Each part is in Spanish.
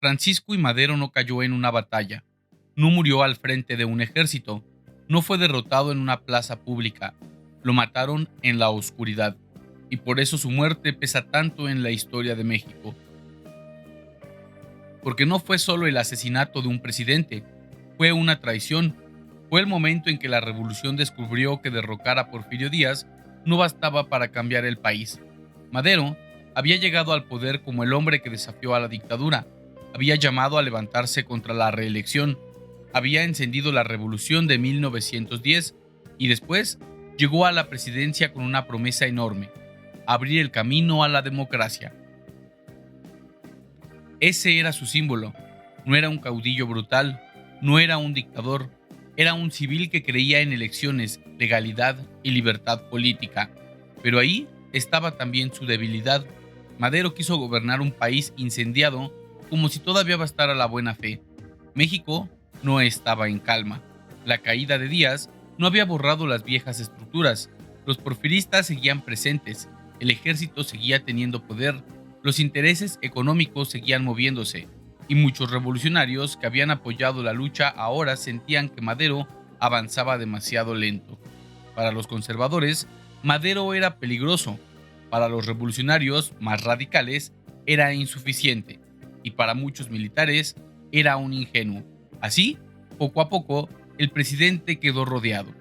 Francisco I. Madero no cayó en una batalla, no murió al frente de un ejército, no fue derrotado en una plaza pública, lo mataron en la oscuridad, y por eso su muerte pesa tanto en la historia de México. Porque no fue solo el asesinato de un presidente, fue una traición, fue el momento en que la revolución descubrió que derrocar a Porfirio Díaz no bastaba para cambiar el país. Madero había llegado al poder como el hombre que desafió a la dictadura, había llamado a levantarse contra la reelección, había encendido la revolución de 1910 y después llegó a la presidencia con una promesa enorme: abrir el camino a la democracia. Ese era su símbolo. No era un caudillo brutal, no era un dictador, era un civil que creía en elecciones, legalidad y libertad política. Pero ahí estaba también su debilidad. Madero quiso gobernar un país incendiado como si todavía bastara la buena fe. México no estaba en calma. La caída de Díaz no había borrado las viejas estructuras. Los porfiristas seguían presentes, el ejército seguía teniendo poder, los intereses económicos seguían moviéndose, y muchos revolucionarios que habían apoyado la lucha ahora sentían que Madero avanzaba demasiado lento. Para los conservadores, Madero era peligroso. Para los revolucionarios más radicales, era insuficiente. Y para muchos militares, era un ingenuo. Así, poco a poco, el presidente quedó rodeado.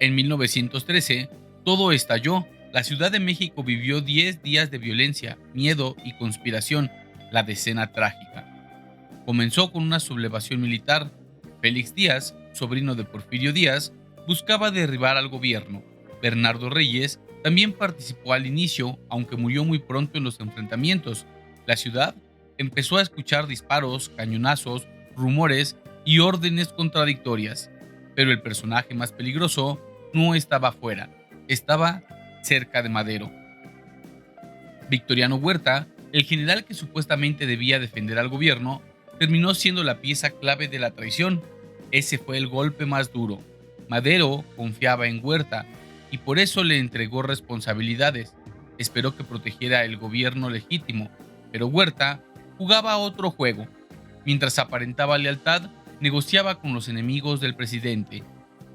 En 1913, todo estalló. La Ciudad de México vivió 10 días de violencia, miedo y conspiración, la decena trágica. Comenzó con una sublevación militar. Félix Díaz, sobrino de Porfirio Díaz, buscaba derribar al gobierno. Bernardo Reyes también participó al inicio, aunque murió muy pronto en los enfrentamientos. La ciudad empezó a escuchar disparos, cañonazos, rumores y órdenes contradictorias. Pero el personaje más peligroso no estaba afuera, estaba cerca de Madero. Victoriano Huerta, el general que supuestamente debía defender al gobierno, terminó siendo la pieza clave de la traición. Ese fue el golpe más duro. Madero confiaba en Huerta y por eso le entregó responsabilidades. Esperó que protegiera el gobierno legítimo, pero Huerta jugaba otro juego. Mientras aparentaba lealtad, negociaba con los enemigos del presidente.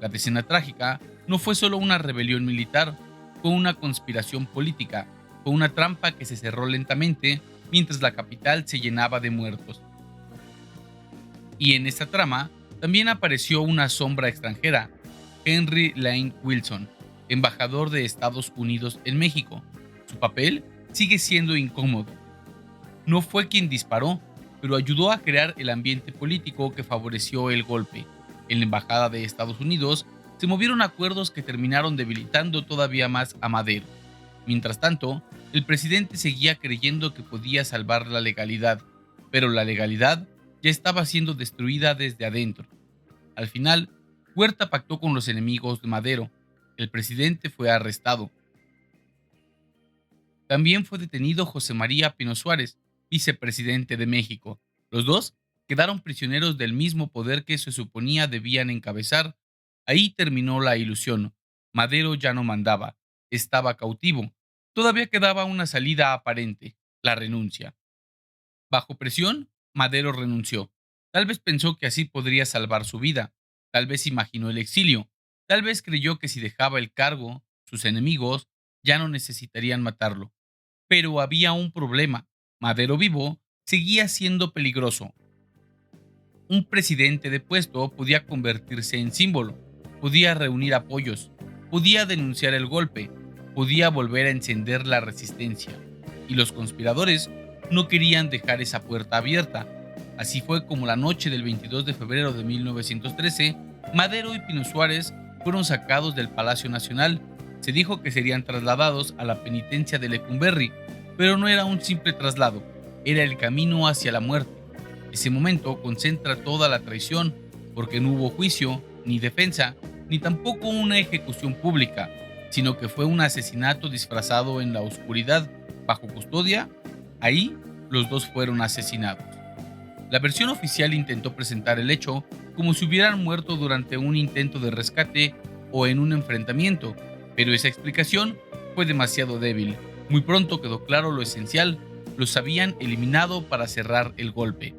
La decena trágica no fue solo una rebelión militar, fue una conspiración política, fue una trampa que se cerró lentamente mientras la capital se llenaba de muertos. Y en esta trama también apareció una sombra extranjera, Henry Lane Wilson, embajador de Estados Unidos en México. Su papel sigue siendo incómodo. No fue quien disparó, pero ayudó a crear el ambiente político que favoreció el golpe. En la embajada de Estados Unidos se movieron acuerdos que terminaron debilitando todavía más a Madero. Mientras tanto, el presidente seguía creyendo que podía salvar la legalidad, pero la legalidad ya estaba siendo destruida desde adentro. Al final, Huerta pactó con los enemigos de Madero. El presidente fue arrestado. También fue detenido José María Pino Suárez, vicepresidente de México. Los dos quedaron prisioneros del mismo poder que se suponía debían encabezar. Ahí terminó la ilusión. Madero ya no mandaba, estaba cautivo. Todavía quedaba una salida aparente, la renuncia. Bajo presión, Madero renunció. Tal vez pensó que así podría salvar su vida. Tal vez imaginó el exilio. Tal vez creyó que si dejaba el cargo, sus enemigos ya no necesitarían matarlo. Pero había un problema. Madero vivo seguía siendo peligroso. Un presidente depuesto podía convertirse en símbolo, podía reunir apoyos, podía denunciar el golpe, podía volver a encender la resistencia. Y los conspiradores no querían dejar esa puerta abierta. Así fue como la noche del 22 de febrero de 1913, Madero y Pino Suárez fueron sacados del Palacio Nacional. Se dijo que serían trasladados a la penitencia de Lecumberri, pero no era un simple traslado, era el camino hacia la muerte. Ese momento concentra toda la traición, porque no hubo juicio, ni defensa, ni tampoco una ejecución pública, sino que fue un asesinato disfrazado en la oscuridad, bajo custodia. Ahí los dos fueron asesinados. La versión oficial intentó presentar el hecho como si hubieran muerto durante un intento de rescate o en un enfrentamiento, pero esa explicación fue demasiado débil. Muy pronto quedó claro lo esencial: los habían eliminado para cerrar el golpe.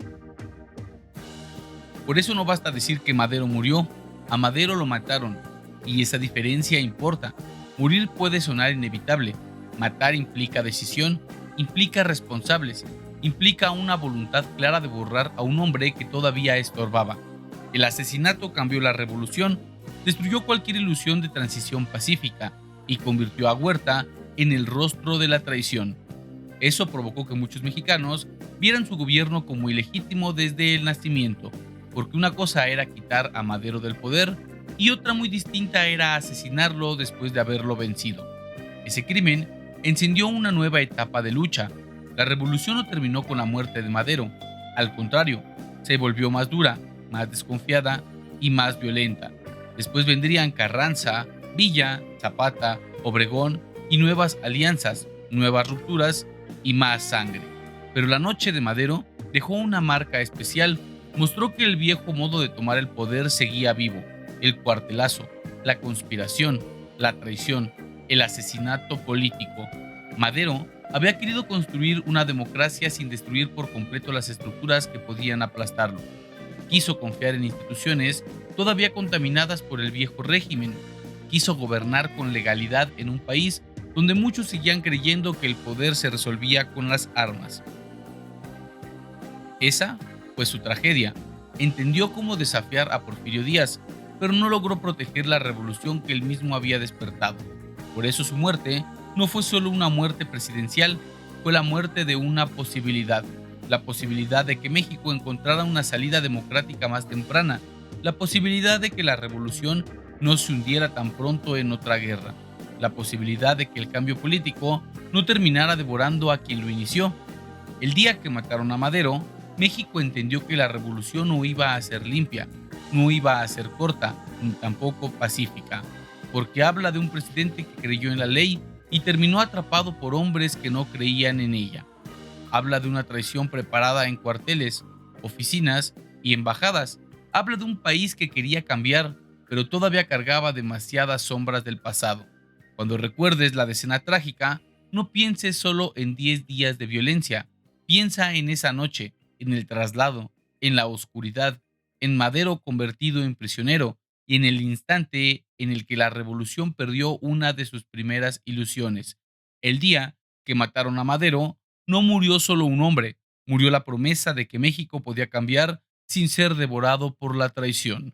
Por eso no basta decir que Madero murió, a Madero lo mataron, y esa diferencia importa. Morir puede sonar inevitable, matar implica decisión, implica responsables, implica una voluntad clara de borrar a un hombre que todavía estorbaba. El asesinato cambió la revolución, destruyó cualquier ilusión de transición pacífica y convirtió a Huerta en el rostro de la traición. Eso provocó que muchos mexicanos vieran su gobierno como ilegítimo desde el nacimiento, porque una cosa era quitar a Madero del poder y otra muy distinta era asesinarlo después de haberlo vencido. Ese crimen encendió una nueva etapa de lucha. La revolución no terminó con la muerte de Madero, al contrario, se volvió más dura, más desconfiada y más violenta. Después vendrían Carranza, Villa, Zapata, Obregón y nuevas alianzas, nuevas rupturas y más sangre. Pero la noche de Madero dejó una marca especial, mostró que el viejo modo de tomar el poder seguía vivo: el cuartelazo, la conspiración, la traición, el asesinato político. Madero había querido construir una democracia sin destruir por completo las estructuras que podían aplastarlo. Quiso confiar en instituciones todavía contaminadas por el viejo régimen. Quiso gobernar con legalidad en un país donde muchos seguían creyendo que el poder se resolvía con las armas. Esa fue su tragedia. Entendió cómo desafiar a Porfirio Díaz, pero no logró proteger la revolución que él mismo había despertado. Por eso su muerte no fue solo una muerte presidencial, fue la muerte de una posibilidad, la posibilidad de que México encontrara una salida democrática más temprana, la posibilidad de que la revolución no se hundiera tan pronto en otra guerra, la posibilidad de que el cambio político no terminara devorando a quien lo inició. El día que mataron a Madero, México entendió que la revolución no iba a ser limpia, no iba a ser corta, ni tampoco pacífica, porque habla de un presidente que creyó en la ley y terminó atrapado por hombres que no creían en ella. Habla de una traición preparada en cuarteles, oficinas y embajadas. Habla de un país que quería cambiar, pero todavía cargaba demasiadas sombras del pasado. Cuando recuerdes la decena trágica, no pienses solo en 10 días de violencia. Piensa en esa noche, en el traslado, en la oscuridad, en Madero convertido en prisionero y en el instante en el que la revolución perdió una de sus primeras ilusiones. El día que mataron a Madero, no murió solo un hombre, murió la promesa de que México podía cambiar sin ser devorado por la traición.